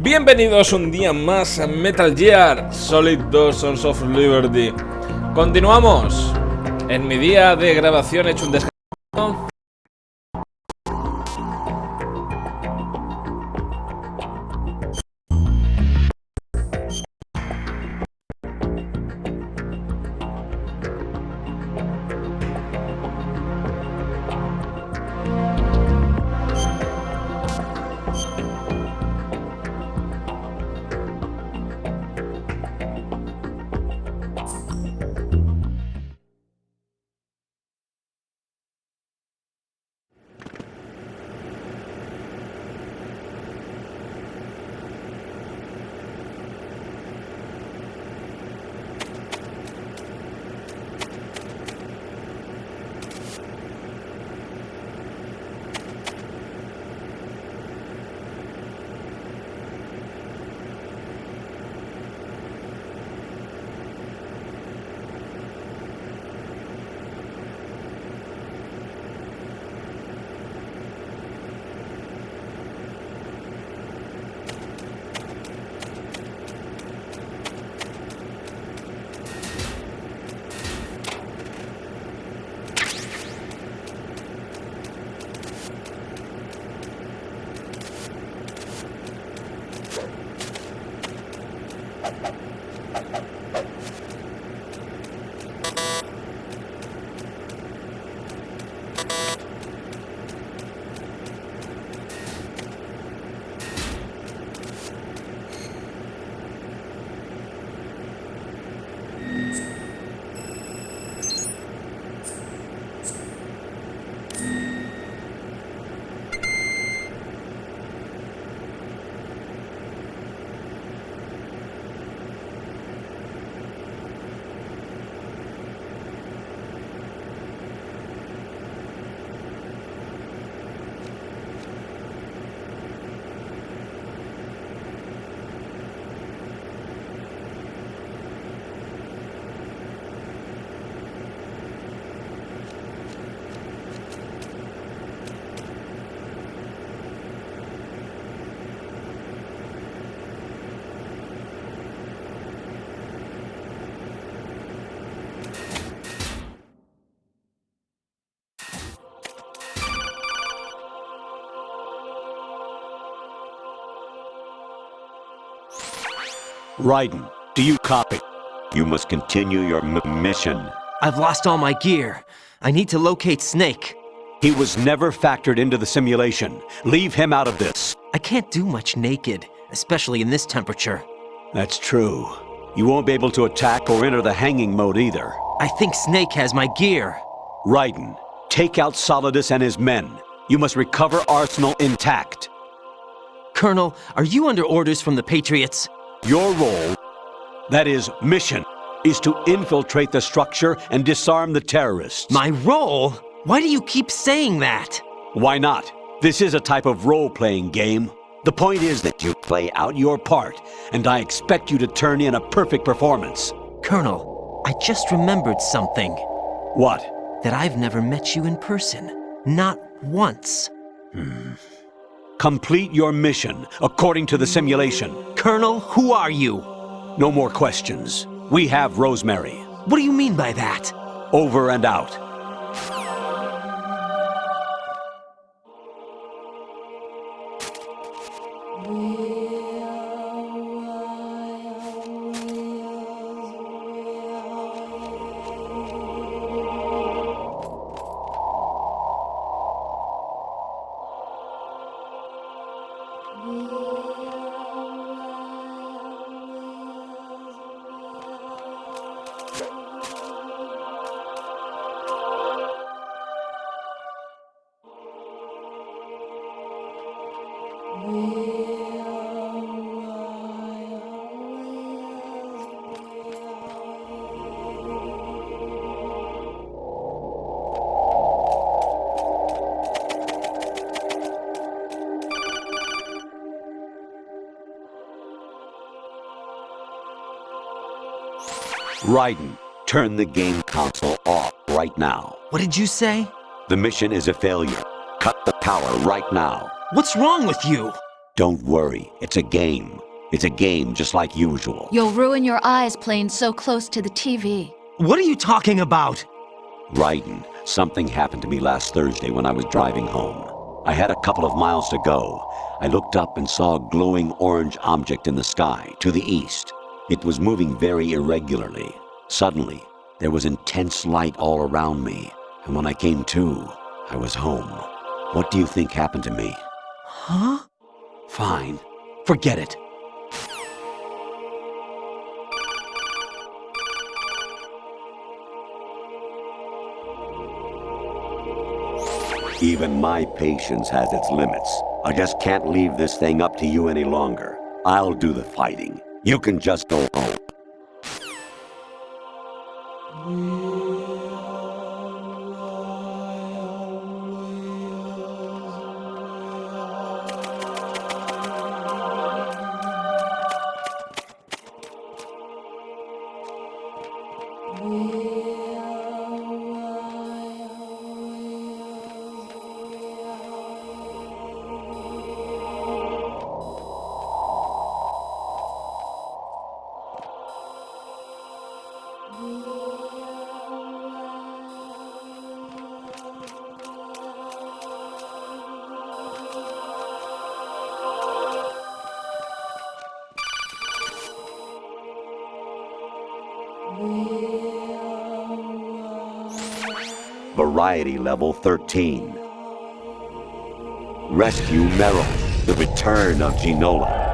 Bienvenidos un día más a Metal Gear Solid 2 Sons of Liberty. Continuamos. En mi día de grabación he hecho un descanso. Raiden, do you copy? You must continue your mission. I've lost all my gear. I need to locate Snake. He was never factored into the simulation. Leave him out of this. I can't do much naked, especially in this temperature. That's true. You won't be able to attack or enter the hanging mode either. I think Snake has my gear. Raiden, take out Solidus and his men. You must recover Arsenal intact. Colonel, are you under orders from the Patriots? Your role, that is, mission, is to infiltrate the structure and disarm the terrorists. My role? Why do you keep saying that? Why not? This is a type of role-playing game. The point is that you play out your part, and I expect you to turn in a perfect performance. Colonel, I just remembered something. What? That I've never met you in person. Not once. Complete your mission, according to the simulation. Colonel, who are you? No more questions. We have Rosemary. What do you mean by that? Over and out. Raiden, turn the game console off right now. What did you say? The mission is a failure. Cut the power right now. What's wrong with you? Don't worry, it's a game. It's a game just like usual. You'll ruin your eyes playing so close to the TV. What are you talking about? Raiden, something happened to me last Thursday when I was driving home. I had a couple of miles to go. I looked up and saw a glowing orange object in the sky, to the east. It was moving very irregularly. Suddenly, there was intense light all around me, and when I came to, I was home. What do you think happened to me? Huh? Fine. Forget it. Even my patience has its limits. I just can't leave this thing up to you any longer. I'll do the fighting. You can just go home. Variety level 13. Rescue Meryl, the return of Ginola.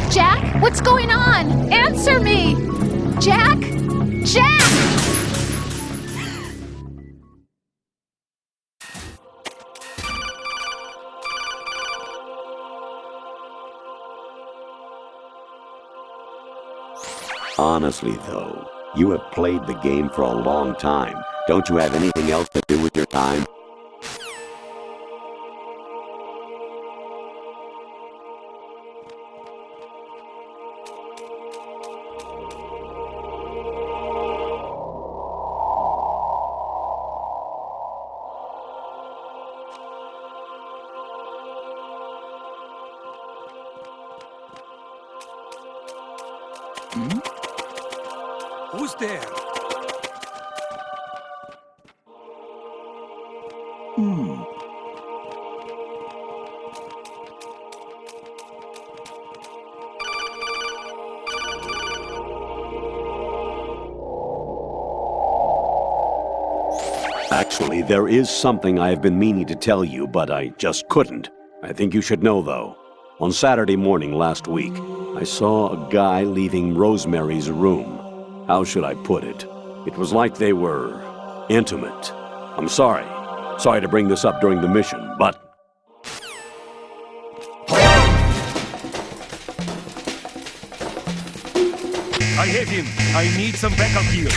Jack, what's going on? Answer me! Jack? Jack! Honestly, though, you have played the game for a long time. Don't you have anything else to do with your time? Who's there? Actually, there is something I have been meaning to tell you, but I just couldn't. I think you should know, though. On Saturday morning last week, I saw a guy leaving Rosemary's room. How should I put it? It was like they were intimate. I'm sorry. Sorry to bring this up during the mission, but... I have him. I need some backup gear.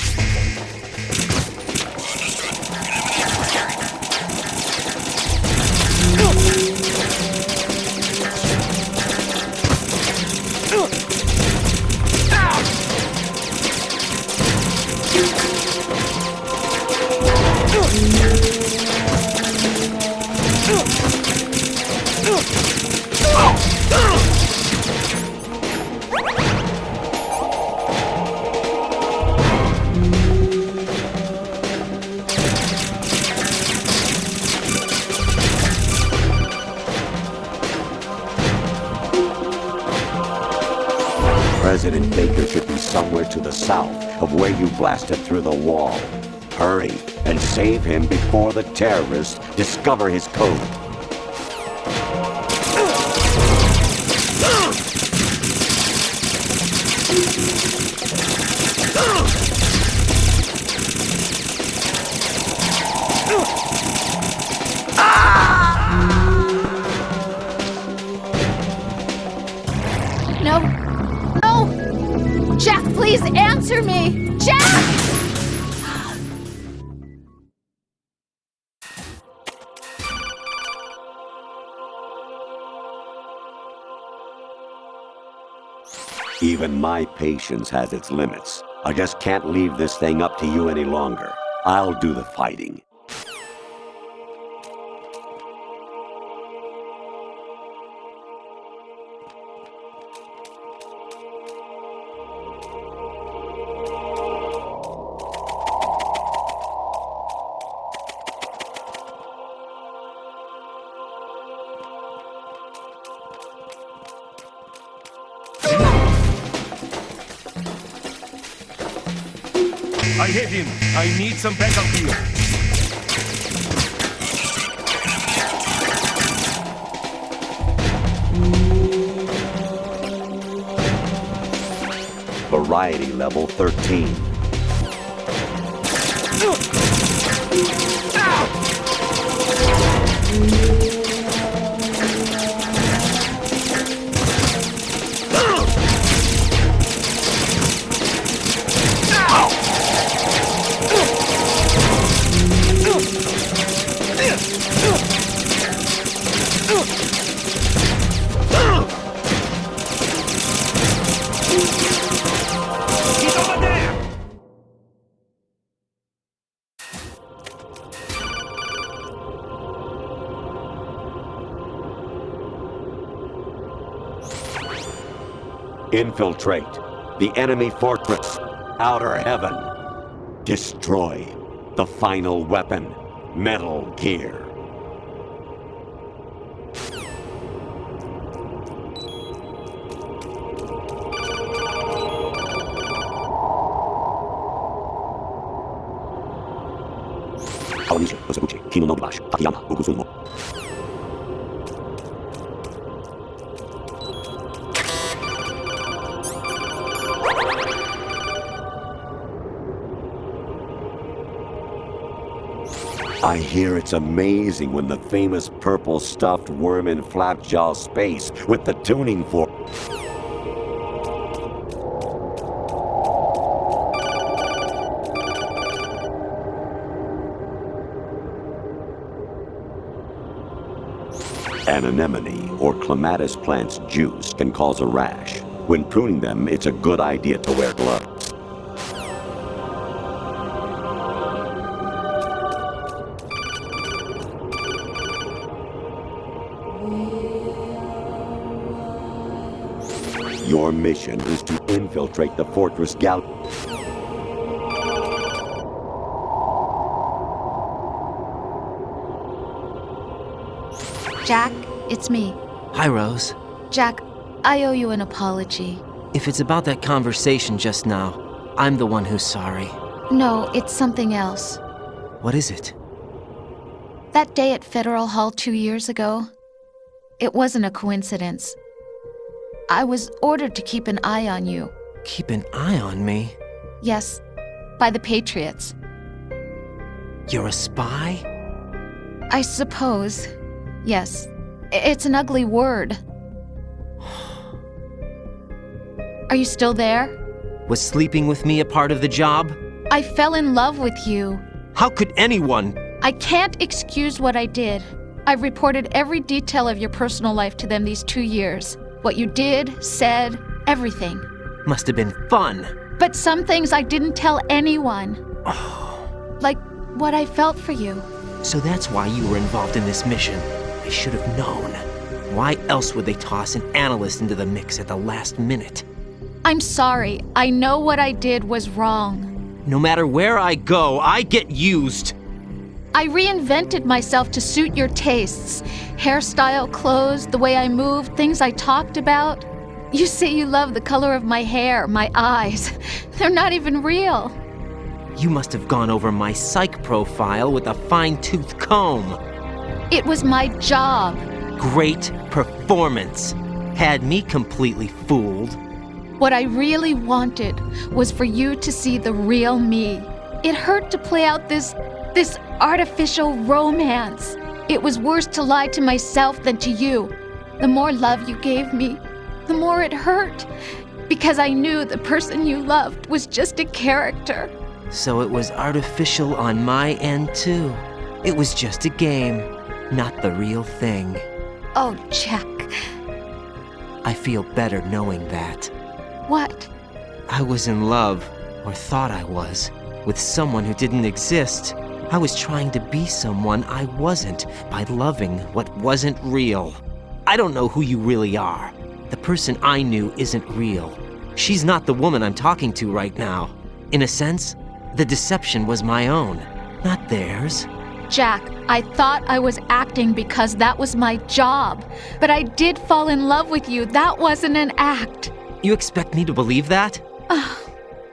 President Baker should be somewhere to the south of where you blasted through the wall. hurry and save him before the terrorists discover his code. No. No! Jack, please answer me! Jack! Even my patience has its limits. I just can't leave this thing up to you any longer. I'll do the fighting. I hit him. I need some backup here. Variety level 13. He's over there! Infiltrate the enemy fortress, Outer Heaven. Destroy the final weapon, Metal Gear. I hear it's amazing when the famous purple stuffed worm in Flapjaw space with the tuning fork. An anemone or clematis plant's juice can cause a rash. When pruning them, it's a good idea to wear gloves. Your mission is to infiltrate the Fortress Gal. Jack, it's me. Hi, Rose. Jack, I owe you an apology. If it's about that conversation just now, I'm the one who's sorry. No, it's something else. What is it? That day at Federal Hall 2 years ago, it wasn't a coincidence. I was ordered to keep an eye on you. Keep an eye on me? Yes, by the Patriots. You're a spy? I suppose. Yes. It's an ugly word. Are you still there? Was sleeping with me a part of the job? I fell in love with you. How could anyone? I can't excuse what I did. I've reported every detail of your personal life to them these 2 years. What you did, said, everything. Must have been fun. But some things I didn't tell anyone. Like what I felt for you. So that's why you were involved in this mission. I should have known. Why else would they toss an analyst into the mix at the last minute? I'm sorry. I know what I did was wrong. No matter where I go, I get used. I reinvented myself to suit your tastes. Hairstyle, clothes, the way I moved, things I talked about. You say you love the color of my hair, my eyes. They're not even real. You must have gone over my psych profile with a fine-tooth comb. It was my job. Great performance. Had me completely fooled. What I really wanted was for you to see the real me. It hurt to play out this artificial romance. It was worse to lie to myself than to you. The more love you gave me, the more it hurt. Because I knew the person you loved was just a character. So it was artificial on my end, too. It was just a game, not the real thing. Oh, Jack. I feel better knowing that. What? I was in love, or thought I was, with someone who didn't exist. I was trying to be someone I wasn't by loving what wasn't real. I don't know who you really are. The person I knew isn't real. She's not the woman I'm talking to right now. In a sense, the deception was my own, not theirs. Jack, I thought I was acting because that was my job. But I did fall in love with you. That wasn't an act. You expect me to believe that?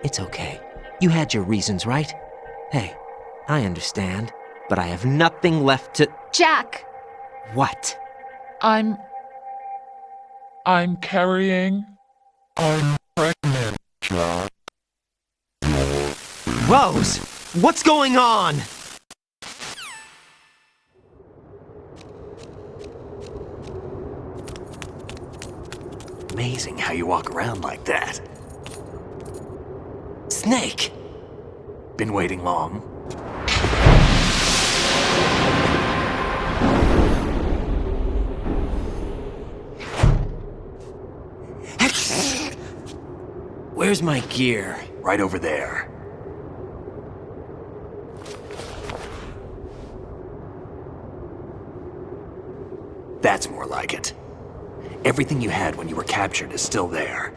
It's okay. You had your reasons, right? Hey, I understand, but I have nothing left to... Jack! What? I'm carrying. I'm pregnant, Jack. Rose! What's going on? Amazing how you walk around like that. Snake! Been waiting long? Where's my gear? Right over there. That's more like it. Everything you had when you were captured is still there.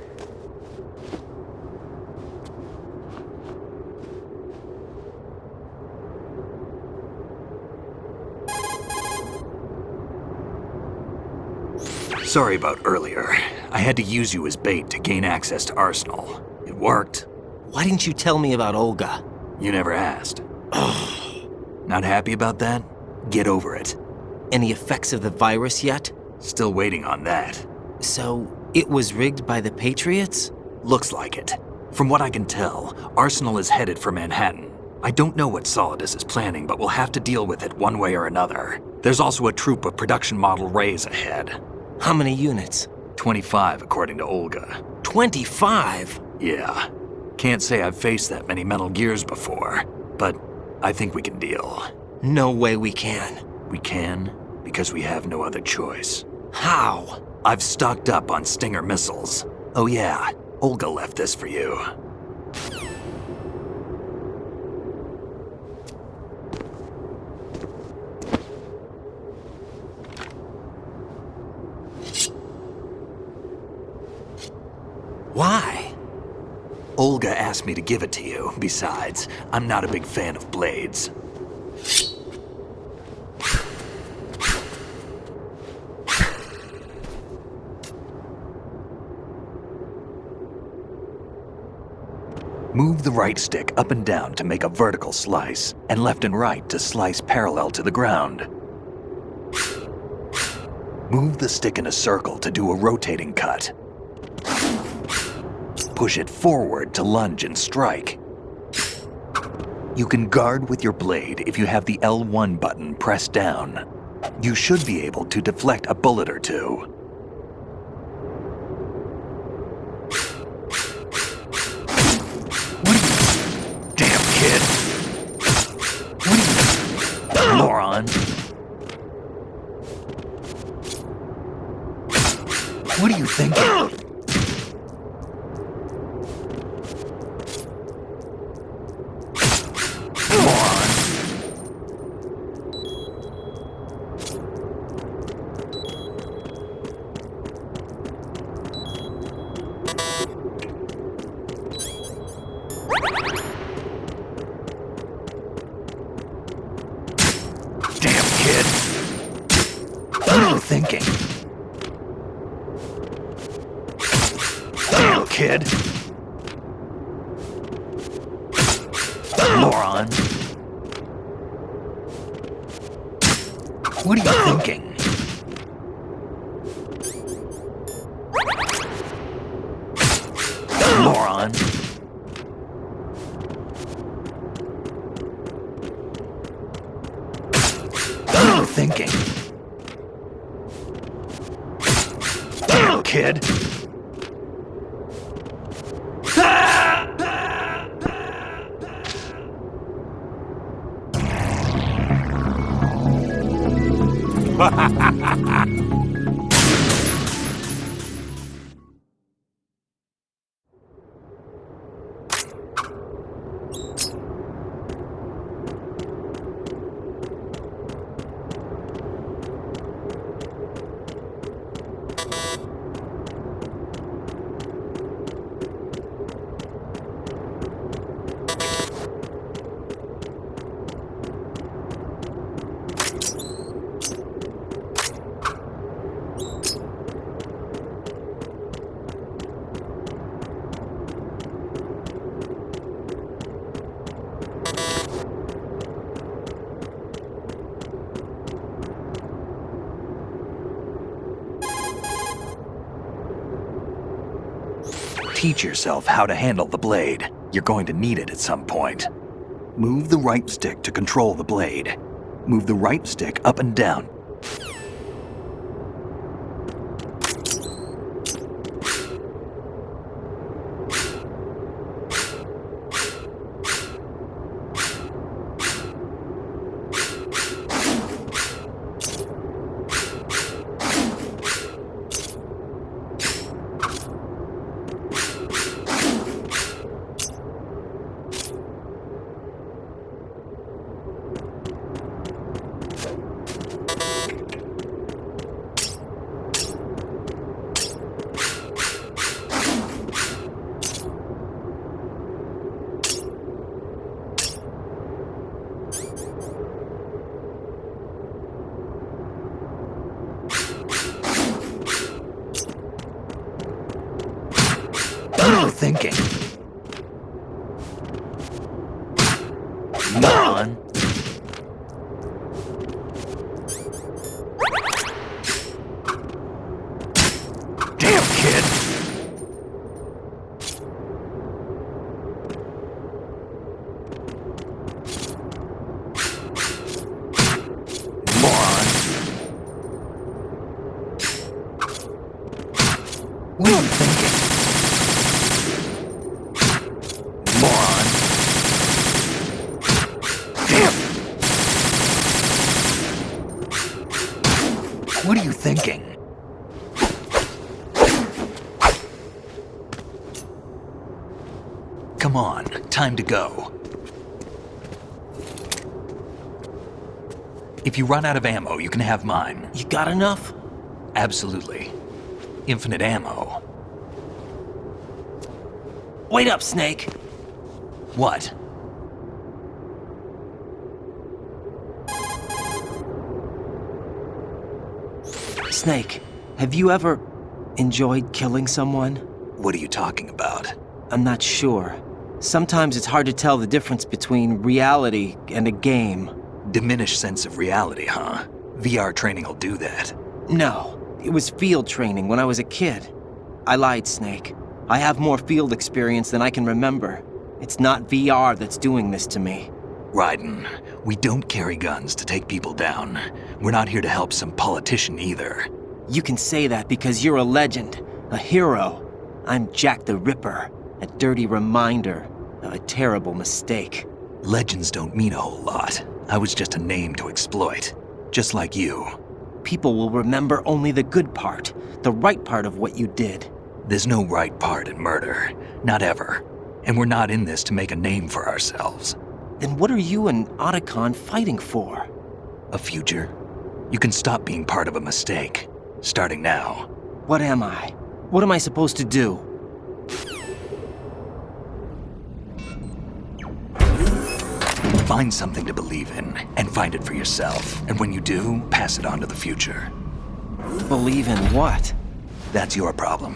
Sorry about earlier. I had to use you as bait to gain access to Arsenal. It worked. Why didn't you tell me about Olga? You never asked. Not happy about that? Get over it. Any effects of the virus yet? Still waiting on that. So, it was rigged by the Patriots? Looks like it. From what I can tell, Arsenal is headed for Manhattan. I don't know what Solidus is planning, but we'll have to deal with it one way or another. There's also a troop of production model Rays ahead. How many units? 25, according to Olga. 25? Yeah. Can't say I've faced that many Metal Gears before, but I think we can deal. No way we can. We can, because we have no other choice. How? I've stocked up on Stinger missiles. Oh yeah, Olga left this for you. Why? Olga asked me to give it to you. Besides, I'm not a big fan of blades. Move the right stick up and down to make a vertical slice, and left and right to slice parallel to the ground. Move the stick in a circle to do a rotating cut. Push it forward to lunge and strike. You can guard with your blade if you have the L1 button pressed down. You should be able to deflect a bullet or two. Damn, kid. What are you... moron. What are you thinking? Thinking. Damn, kid. Moron. What are you thinking? Moron. What are you thinking? Damn, kid. Teach yourself how to handle the blade. You're going to need it at some point. Move the right stick to control the blade. Move the right stick up and down. What are you thinking? Moron. Damn, kid. Moron. What are you thinking? Moron. Damn! What are you thinking? Come on, time to go. If you run out of ammo, you can have mine. You got enough? Absolutely. Infinite ammo. Wait up, Snake. What? Snake, have you ever enjoyed killing someone? What are you talking about? I'm not sure. Sometimes it's hard to tell the difference between reality and a game. Diminished sense of reality, huh? VR training will do that. No, it was field training when I was a kid. I lied, Snake. I have more field experience than I can remember. It's not VR that's doing this to me. Raiden, we don't carry guns to take people down. We're not here to help some politician either. You can say that because you're a legend, a hero. I'm Jack the Ripper, a dirty reminder of a terrible mistake. Legends don't mean a whole lot. I was just a name to exploit, just like you. People will remember only the good part, the right part of what you did. There's no right part in murder, not ever. And we're not in this to make a name for ourselves. Then what are you and Otacon fighting for? A future? You can stop being part of a mistake, starting now. What am I? What am I supposed to do? Find something to believe in, and find it for yourself. And when you do, pass it on to the future. Believe in what? That's your problem.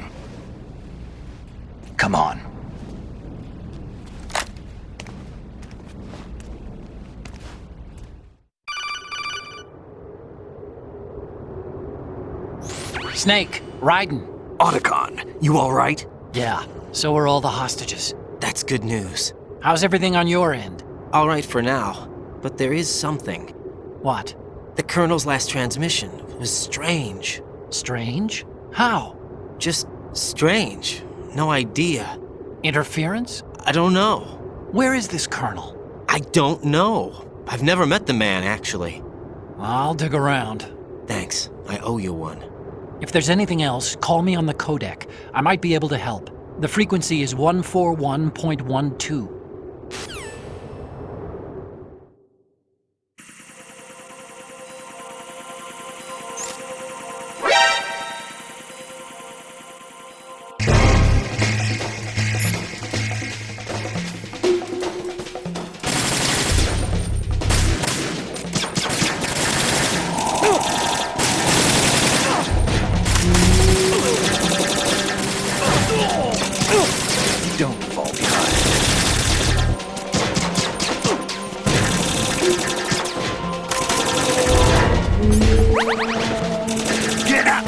Come on. Snake, Raiden. Otacon, you alright? Yeah, so are all the hostages. That's good news. How's everything on your end? All right for now, but there is something. What? The Colonel's last transmission was strange. Strange? How? Just strange. No idea. Interference? I don't know. Where is this Colonel? I don't know. I've never met the man, actually. I'll dig around. Thanks. I owe you one. If there's anything else, call me on the codec. I might be able to help. The frequency is 141.12. Don't fall behind. Get up!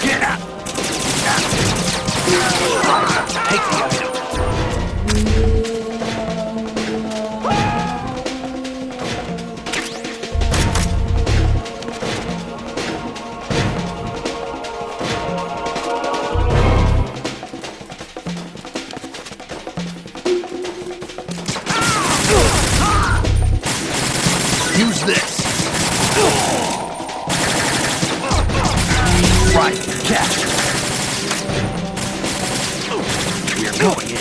Get up! Take the item. Use this. Right, catch. We're going in.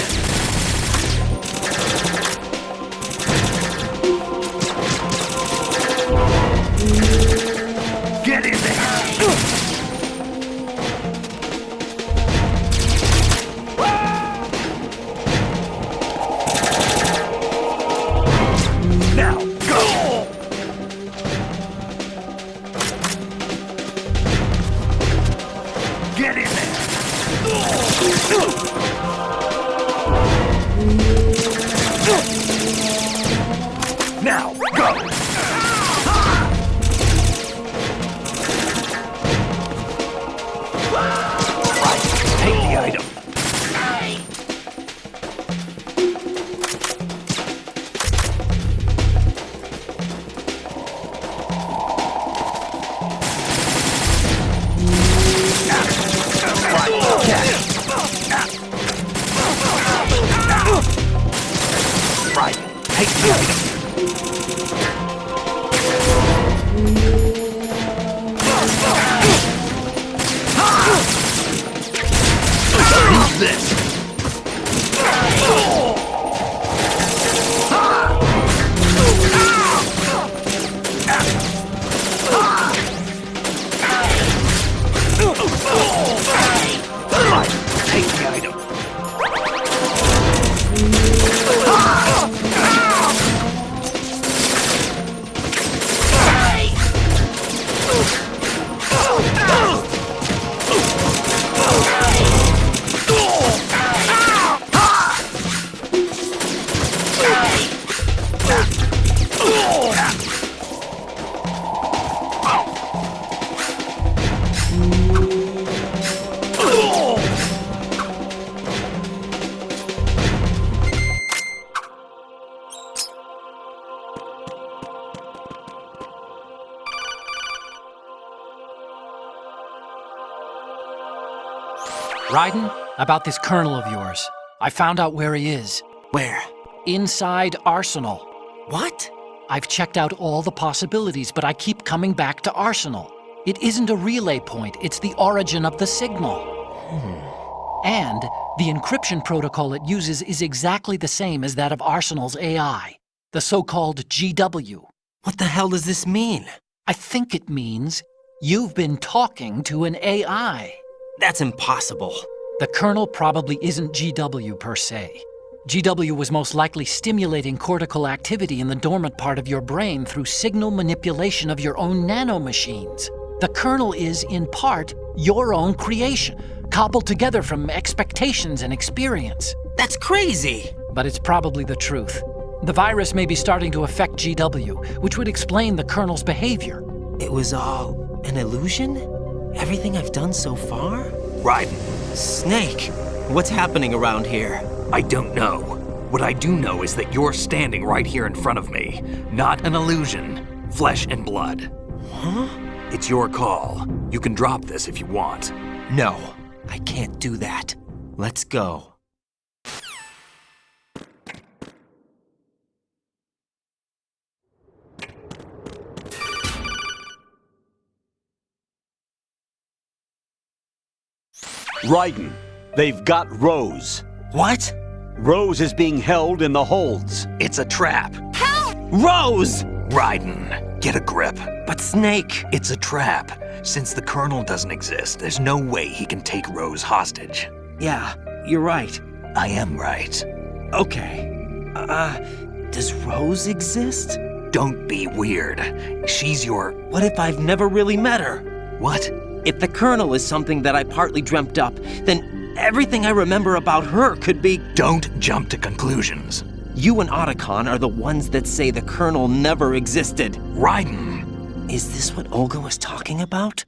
Get in there. Now, go! Get in there. Now, go! Right, take the item. Right, catch. Right, take the item. Use this. Right, take the item. Raiden, about this Colonel of yours. I found out where he is. Where? Inside Arsenal. What? I've checked out all the possibilities, but I keep coming back to Arsenal. It isn't a relay point, it's the origin of the signal. And the encryption protocol it uses is exactly the same as that of Arsenal's AI, the so-called GW. What the hell does this mean? I think it means you've been talking to an AI. That's impossible. The Colonel probably isn't GW per se. GW was most likely stimulating cortical activity in the dormant part of your brain through signal manipulation of your own nanomachines. The Colonel is, in part, your own creation, cobbled together from expectations and experience. That's crazy! But it's probably the truth. The virus may be starting to affect GW, which would explain the Colonel's behavior. It was all an illusion? Everything I've done so far? Raiden, Snake, what's happening around here? I don't know. What I do know is that you're standing right here in front of me. Not an illusion. Flesh and blood. Huh? It's your call. You can drop this if you want. No, I can't do that. Let's go. Raiden, they've got Rose. What? Rose is being held in the holds. It's a trap. Rose! Raiden, get a grip. But Snake... It's a trap. Since the Colonel doesn't exist, there's no way he can take Rose hostage. Yeah, you're right. I am right. Okay. Does Rose exist? Don't be weird. She's your... What if I've never really met her? What? If the Colonel is something that I partly dreamt up, then everything I remember about her could be... Don't jump to conclusions. You and Otacon are the ones that say the Colonel never existed. Raiden! Is this what Olga was talking about?